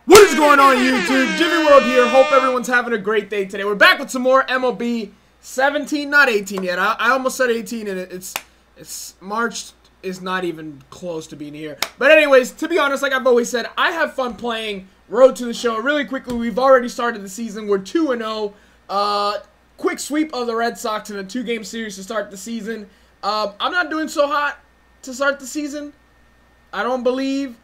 What is going on YouTube? Gyvi World here. Hope everyone's having a great day today. We're back with some more MLB 17, not 18 yet. I almost said 18 and it's March is not even close to being here. But anyways, to be honest, like I've always said, I have fun playing Road to the Show. Really quickly, we've already started the season. We're 2-0. Quick sweep of the Red Sox in a 2-game series to start the season. I'm not doing so hot to start the season. I don't believe.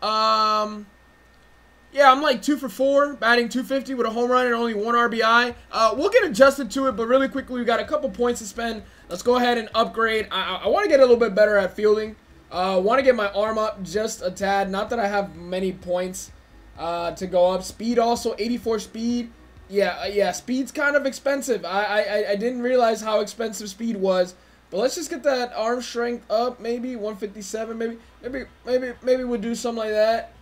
Yeah, I'm like 2 for 4, batting .250 with a home run and only 1 RBI. We'll get adjusted to it, but really quickly, we've got a couple points to spend. Let's go ahead and upgrade. I want to get a little bit better at fielding. Want to get my arm up just a tad. Not that I have many points to go up. Speed also, 84 speed. Yeah, speed's kind of expensive. I didn't realize how expensive speed was. But let's just get that arm strength up, maybe 157, maybe we'll do something like that.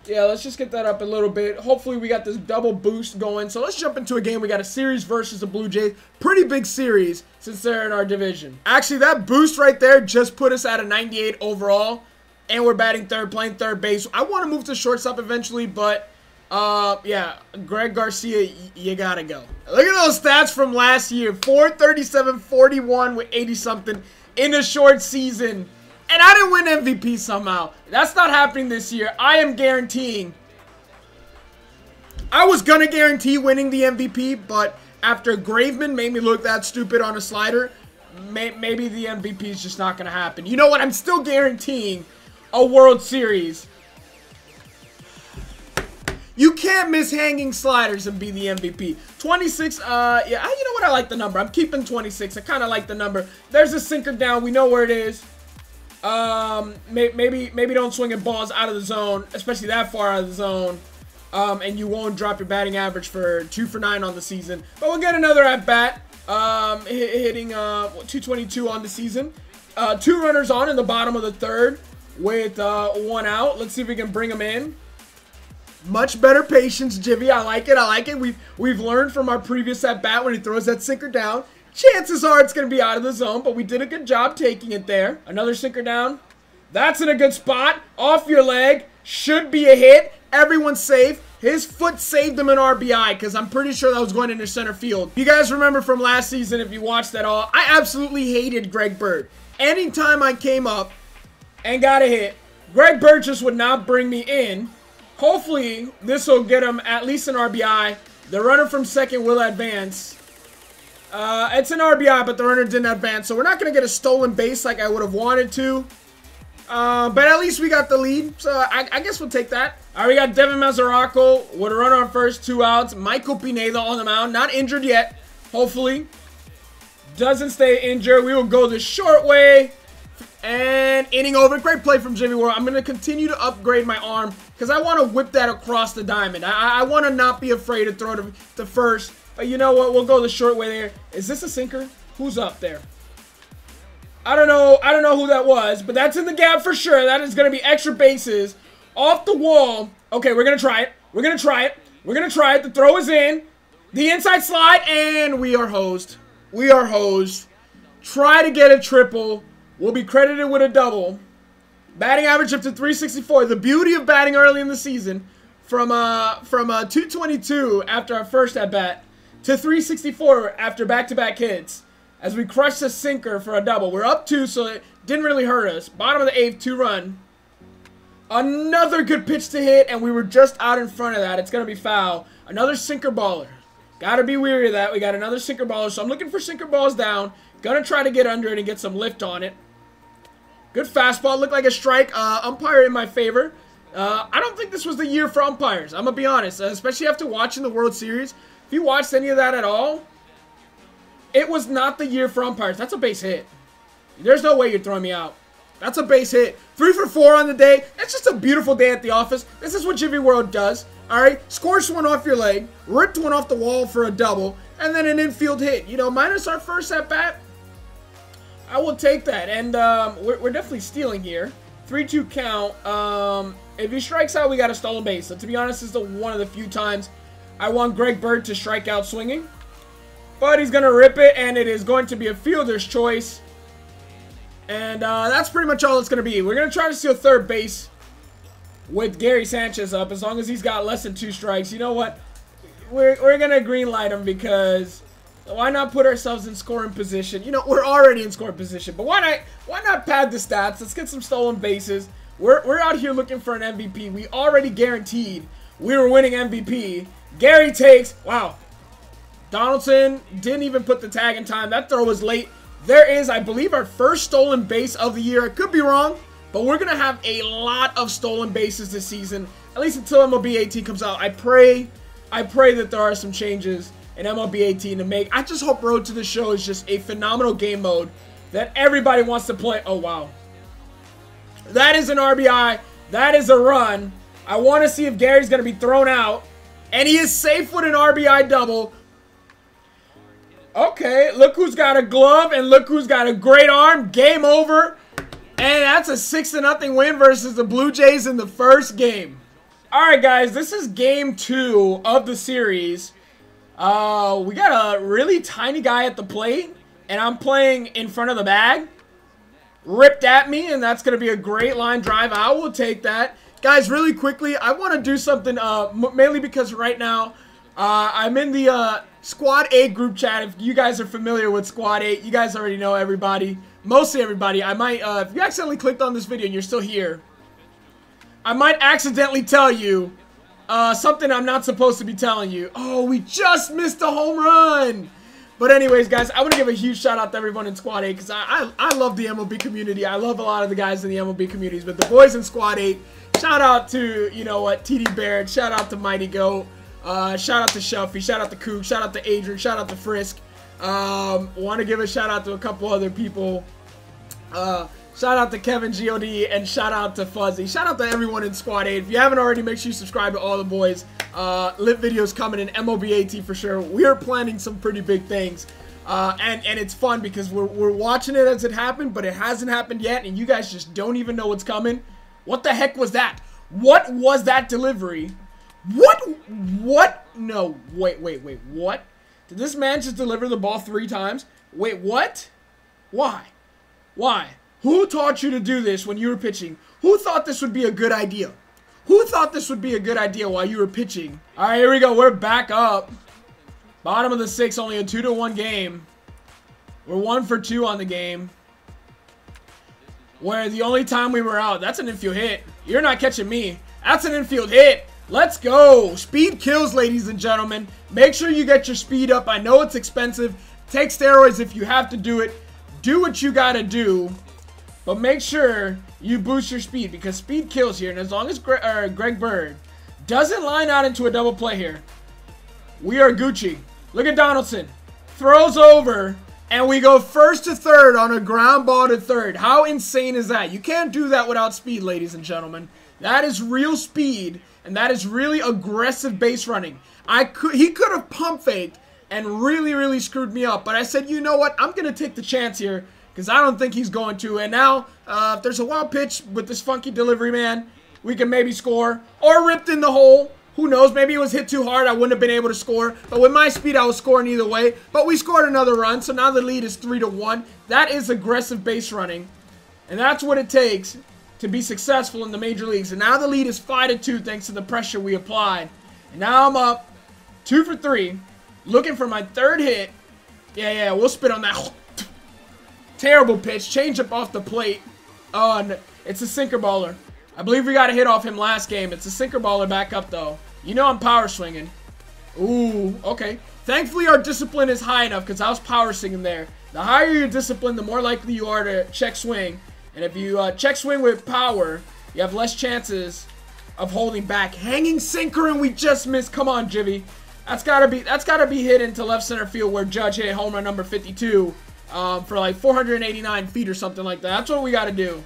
Yeah, let's just get that up a little bit. Hopefully we got this double boost going. So let's jump into a game. We got a series versus the Blue Jays. Pretty big series since they're in our division. Actually, that boost right there just put us at a 98 overall. And we're batting third, playing third base. I want to move to shortstop eventually, but yeah, Greg Garcia, you gotta go. Look at those stats from last year. 437, 41 with 80-something in a short season. And I didn't win MVP somehow. That's not happening this year. I am guaranteeing. I was going to guarantee winning the MVP, but after Graveman made me look that stupid on a slider, maybe the MVP is just not going to happen. You know what? I'm still guaranteeing a World Series. You can't miss hanging sliders and be the MVP. 26, yeah, you know what? I like the number. I'm keeping 26. I kind of like the number. There's a sinker down. We know where it is. Maybe don't swing at balls out of the zone, especially that far out of the zone, and you won't drop your batting average for 2 for 9 on the season. But we'll get another at bat, hitting 222 on the season. 2 runners on in the bottom of the third with 1 out. Let's see if we can bring him in. Much better patience, Gyvi. I like it. I like it. We've learned from our previous at bat when he throws that sinker down. Chances are it's going to be out of the zone, but we did a good job taking it there. Another sinker down. That's in a good spot. Off your leg. Should be a hit. Everyone's safe. His foot saved him an RBI because I'm pretty sure that was going into center field. You guys remember from last season, if you watched that all, I absolutely hated Greg Bird. Anytime I came up and got a hit, Greg Bird just would not bring me in. Hopefully, this will get him at least an RBI. The runner from second will advance. It's an RBI, but the runner didn't advance, so we're not going to get a stolen base like I would have wanted to. But at least we got the lead, so I guess we'll take that. All right, we got Devin Mesoraco with a runner on first, 2 outs. Michael Pineda on the mound, not injured yet, hopefully. Doesn't stay injured. We will go the short way. And inning over. Great play from Gyvi World. I'm going to continue to upgrade my arm because I want to whip that across the diamond. I want to not be afraid to throw to first. But you know what? We'll go the short way there. Is this a sinker? Who's up there? I don't know. I don't know who that was, but that's in the gap for sure. That is going to be extra bases off the wall. Okay, we're going to try it. We're going to try it. We're going to try it. The throw is in. The inside slide, and we are hosed. We are hosed. Try to get a triple. We'll be credited with a double. Batting average up to 364. The beauty of batting early in the season from 222 after our first at-bat to 364 after back-to-back hits as we crushed a sinker for a double. We're up 2, so it didn't really hurt us. Bottom of the 8th, 2-run. Another good pitch to hit, and we were just out in front of that. It's going to be foul. Another sinker baller. Got to be weary of that. We got another sinker baller, so I'm looking for sinker balls down. Going to try to get under it and get some lift on it. Good fastball. Looked like a strike. Umpire in my favor. I don't think this was the year for umpires. I'm going to be honest, especially after watching the World Series. If you watched any of that at all, it was not the year for umpires. That's a base hit. There's no way you're throwing me out. That's a base hit. 3 for 4 on the day. It's just a beautiful day at the office. This is what Gyvi World does. All right, scores one off your leg, ripped one off the wall for a double, and then an infield hit. You know, minus our first at bat, I will take that. And we're definitely stealing here. 3-2 count. If he strikes out, we got a stolen base. So to be honest, this is one of the few times I want Greg Bird to strike out swinging. But he's going to rip it, and it is going to be a fielder's choice. And that's pretty much all it's going to be. We're going to try to steal third base. with Gary Sanchez up, as long as he's got less than 2 strikes. You know what? We're going to green light him because why not put ourselves in scoring position? You know, we're already in scoring position, but why not pad the stats? Let's get some stolen bases. We're out here looking for an MVP. We already guaranteed we were winning MVP. Gary takes, wow. Donaldson didn't even put the tag in time. That throw was late. There is, I believe, our first stolen base of the year. I could be wrong, but we're going to have a lot of stolen bases this season, at least until MLB 18 comes out. I pray that there are some changes in MLB 18 to make. I just hope Road to the Show is just a phenomenal game mode that everybody wants to play. Oh, wow. That is an RBI. That is a run. I want to see if Gary's going to be thrown out. And he is safe with an RBI double. Okay, look who's got a glove and look who's got a great arm. Game over. And that's a 6-0 win versus the Blue Jays in the first game. Alright guys, this is game 2 of the series. We got a really tiny guy at the plate. And I'm playing in front of the bag. Ripped at me, and that's going to be a great line drive. I will take that. Guys, really quickly, I want to do something, mainly because right now, I'm in the Squad 8 group chat. If you guys are familiar with Squad 8, you guys already know everybody. Mostly everybody. I might, if you accidentally clicked on this video and you're still here, I might accidentally tell you something I'm not supposed to be telling you. Oh, we just missed a home run. But anyways, guys, I want to give a huge shout out to everyone in Squad 8 because I love the MLB community. I love a lot of the guys in the MLB communities. But the boys in Squad 8, shout out to, you know what, tdbarrett. Shout out to Mighty Goat. Shout out to Shelfie. Shout out to Kook. Shout out to Adrian. Shout out to Frisk. Want to give a shout out to a couple other people. Shout out to Kevin God and shout out to Fuzzy. Shout out to everyone in Squad 8. If you haven't already, make sure you subscribe to all the boys. Lit videos coming in MLB 18 for sure. We are planning some pretty big things. And it's fun because we're watching it as it happened, but it hasn't happened yet, and you guys just don't even know what's coming. What the heck was that? What was that delivery? What? No, wait, what? Did this man just deliver the ball 3 times? Wait, what? Why? Who taught you to do this when you were pitching? Who thought this would be a good idea? Who thought this would be a good idea while you were pitching? All right, here we go. We're back up. Bottom of the 6th, only a 2-1 game. We're 1 for 2 on the game. Where the only time we were out, that's an infield hit. You're not catching me. That's an infield hit. Let's go. Speed kills, ladies and gentlemen. Make sure you get your speed up. I know it's expensive. Take steroids if you have to do it. Do what you got to do. But make sure you boost your speed because speed kills here. And as long as Greg Bird doesn't line out into a double play here, we are Gucci. Look at Donaldson. Throws over. And we go first to third on a ground ball to third. How insane is that? You can't do that without speed, ladies and gentlemen. That is real speed. And that is really aggressive base running. He could have pump faked and really screwed me up. But I said, you know what? I'm going to take the chance here. Because I don't think he's going to. And now, if there's a wild pitch with this funky delivery, man, we can maybe score. Or ripped in the hole. Who knows? Maybe it was hit too hard. I wouldn't have been able to score. But with my speed, I was scoring either way. But we scored another run. So now the lead is 3-1. That is aggressive base running. And that's what it takes to be successful in the major leagues. And now the lead is 5-2 thanks to the pressure we applied. And now I'm up 2 for 3. Looking for my 3rd hit. Yeah, we'll spit on that. Terrible pitch. Change up off the plate. Oh, no. It's a sinker baller. I believe we got a hit off him last game. It's a sinker baller back up, though. You know I'm power swinging. Ooh, okay. Thankfully, our discipline is high enough because I was power swinging there. The higher your discipline, the more likely you are to check swing. And if you check swing with power, you have less chances of holding back. Hanging sinker, and we just missed. Come on, Gyvi. That's gotta be hit into left center field where Judge hit home run number 52. For like 489 feet or something like that. That's what we got to do.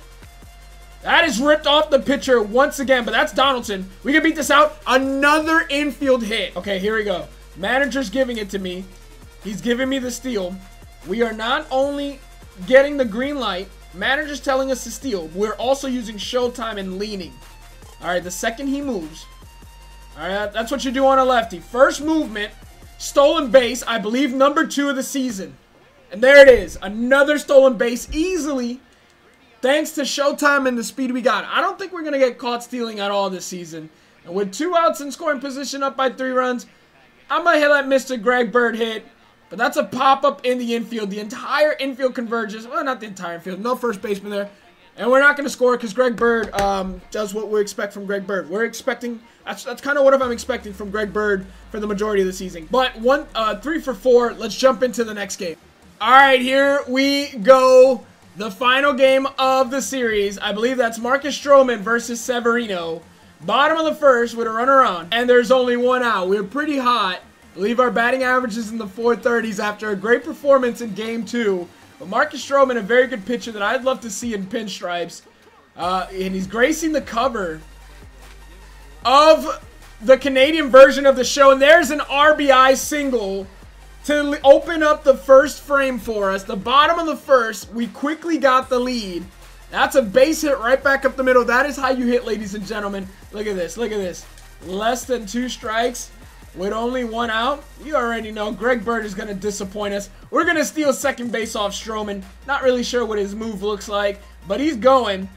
That is ripped off the pitcher once again, but that's Donaldson. We can beat this out. Another infield hit. Okay, here we go. Manager's giving it to me. He's giving me the steal. We are not only getting the green light, manager's telling us to steal. We're also using showtime and leaning. All right, the second he moves. All right, that's what you do on a lefty. First movement, stolen base, I believe number 2 of the season. And there it is. Another stolen base. Easily thanks to Showtime and the speed we got. I don't think we're going to get caught stealing at all this season. And with 2 outs in scoring position up by 3 runs, I might let Mr. Greg Bird hit. But that's a pop-up in the infield. The entire infield converges. Well, not the entire infield. No first baseman there. And we're not going to score because Greg Bird does what we expect from Greg Bird. We're expecting... That's kind of what I'm expecting from Greg Bird for the majority of the season. But 3 for 4. Let's jump into the next game. All right, here we go. The final game of the series. I believe that's Marcus Stroman versus Severino. Bottom of the first with a runner on. And there's only 1 out. We're pretty hot. I believe our batting average is in the 430s after a great performance in Game 2. But Marcus Stroman, a very good pitcher that I'd love to see in pinstripes. And he's gracing the cover of the Canadian version of the show. And there's an RBI single to open up the first frame for us. The bottom of the first, we quickly got the lead. That's a base hit right back up the middle. That is how you hit, ladies and gentlemen. Look at this. Look at this. Less than 2 strikes. With only 1 out, you already know Greg Bird is going to disappoint us. We're going to steal second base off Stroman. Not really sure what his move looks like, but he's going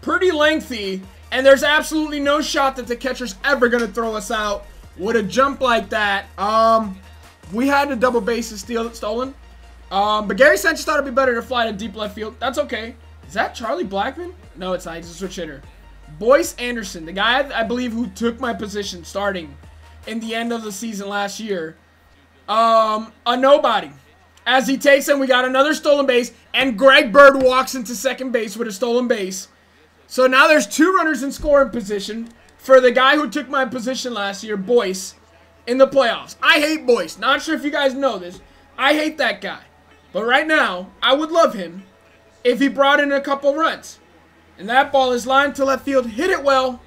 pretty lengthy. And there's absolutely no shot that the catcher's ever going to throw us out with a jump like that. We had a double bases stolen. But Gary Sanchez thought it'd be better to fly to deep left field. That's okay. Is that Charlie Blackmon? No, it's not. He's a switch hitter. Boyce Anderson, the guy I believe who took my position starting in the end of the season last year. A nobody. As he takes him, we got another stolen base, and Greg Bird walks into second base with a stolen base. So now there's 2 runners in scoring position for the guy who took my position last year, Boyce, in the playoffs. I hate Boyce. Not sure if you guys know this. I hate that guy. But right now, I would love him if he brought in a couple runs. And that ball is lined to left field. Hit it well.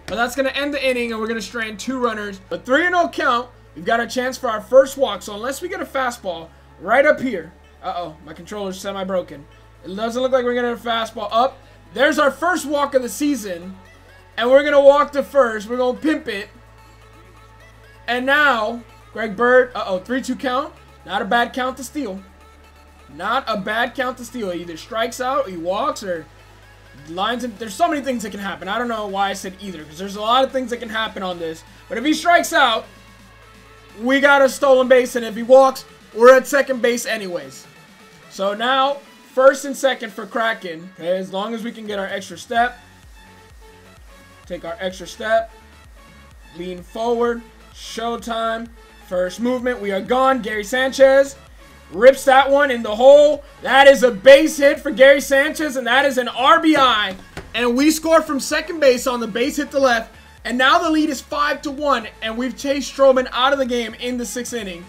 But that's going to end the inning, and we're going to strand 2 runners. But 3-0 count. We've got a chance for our first walk. So unless we get a fastball right up here. Uh-oh, my controller's semi-broken. It doesn't look like we're going to get a fastball up. There's our first walk of the season. And we're going to walk to first. We're going to pimp it. And now, Greg Bird. Uh-oh, 3-2 count. Not a bad count to steal. Not a bad count to steal. He either strikes out, he walks, or lines in. There's so many things that can happen. I don't know why I said either, because there's a lot of things that can happen on this. But if he strikes out, we got a stolen base, and if he walks, we're at second base anyways. So now, first and second for Kraken. Okay, as long as we can get our extra step. Take our extra step. Lean forward. Showtime. First movement. We are gone. Gary Sanchez rips that one in the hole. That is a base hit for Gary Sanchez, and that is an RBI. And we score from second base on the base hit to left. And now the lead is 5-1, and we've chased Stroman out of the game in the 6th inning.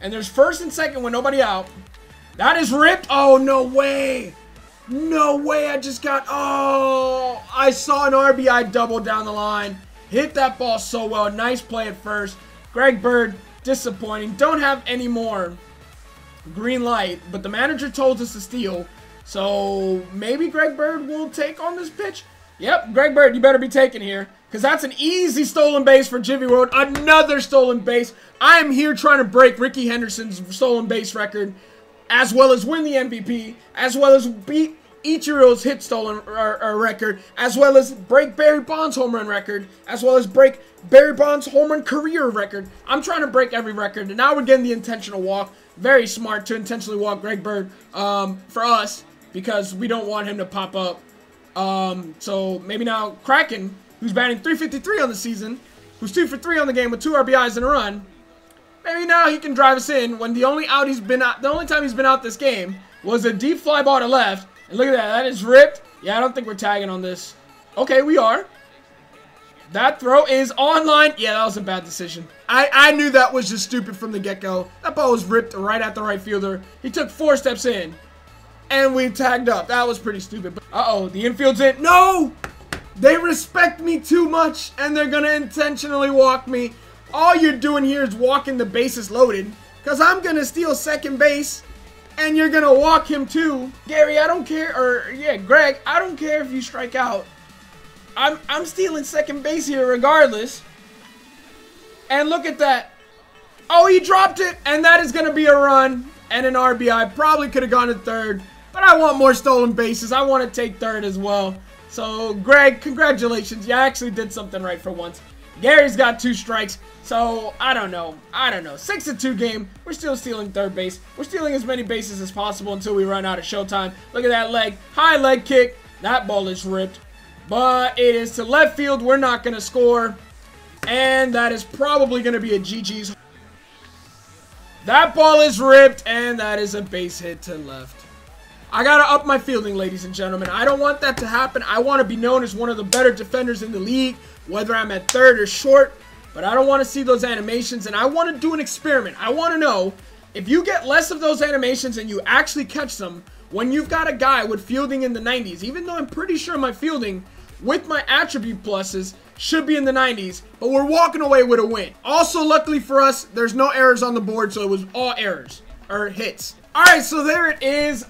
And there's first and second with nobody out. That is ripped. Oh, no way. No way. I just got... Oh, I saw an RBI double down the line. Hit that ball so well. Nice play at first. Greg Bird, disappointing. Don't have any more green light, but the manager told us to steal. So maybe Greg Bird will take on this pitch. Yep, Greg Bird, you better be taking here, because that's an easy stolen base for Gyvi World. Another stolen base. I am here trying to break Ricky Henderson's stolen base record, as well as win the MVP, as well as beat Ichiro's hit stolen record, as well as break Barry Bonds' home run record, as well as break Barry Bonds' home run career record. I'm trying to break every record, and now we're getting the intentional walk. Very smart to intentionally walk Greg Bird for us, because we don't want him to pop up. So maybe now Kraken, who's batting .353 on the season, who's 2 for 3 on the game with 2 RBIs and a run, maybe now he can drive us in when the only time he's been out this game was a deep fly ball to left. And look at that, that is ripped. Yeah, I don't think we're tagging on this. Okay, we are. That throw is online. Yeah, that was a bad decision. I knew that was just stupid from the get-go. That ball was ripped right at the right fielder. He took 4 steps in. And we tagged up. That was pretty stupid. Uh-oh, the infield's in. No! They respect me too much, and they're going to intentionally walk me. All you're doing here is walking the bases loaded, because I'm going to steal second base, and you're going to walk him too. Gary, I don't care. Or, yeah, Greg, I don't care if you strike out. I'm stealing second base here regardless. And look at that. Oh, he dropped it, and that is going to be a run and an RBI. Probably could have gone to third, but I want more stolen bases. I want to take third as well. So, Greg, congratulations. You actually did something right for once. Gary's got 2 strikes. So, I don't know. 6-2 game. We're still stealing third base. We're stealing as many bases as possible until we run out of showtime. Look at that leg. High leg kick. That ball is ripped. But it is to left field. We're not going to score. And that is probably going to be a GG's. That ball is ripped. And that is a base hit to left. I got to up my fielding, ladies and gentlemen. I don't want that to happen. I want to be known as one of the better defenders in the league, whether I'm at third or short. But I don't want to see those animations, and I want to do an experiment. I want to know if you get less of those animations and you actually catch them when you've got a guy with fielding in the 90s, even though I'm pretty sure my fielding with my attribute pluses should be in the 90s, but we're walking away with a win. Also, luckily for us, there's no errors on the board, so it was all errors, or hits. Alright, so there it is.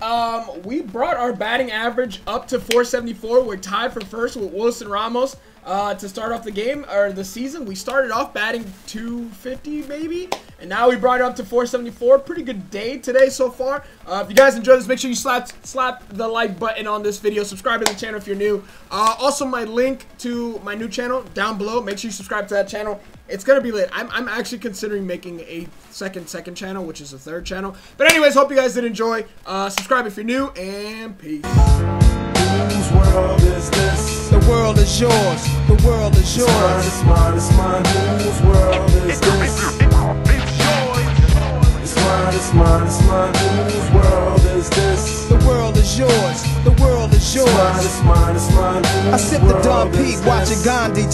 We brought our batting average up to 474. We're tied for first with Wilson Ramos to start off the game, or the season. We started off batting 250 maybe, and now we brought it up to 474. Pretty good day today so far. If you guys enjoyed this, make sure you slap the like button on this video. Subscribe to the channel if you're new. Also, my link to my new channel down below. Make sure you subscribe to that channel. It's gonna be lit. I'm actually considering making a second channel, which is a third channel. But anyways, hope you guys did enjoy. Subscribe if you're new, and peace. Whose world is this? The world is yours. The world is yours. It's mine, it's mine, it's mine. Whose world is this? It's mine, it's mine, it's mine. Whose world is this? The world is yours. The world is yours. It's mine, it's mine, it's mine. I sip the Dom Peak watching Gandhi.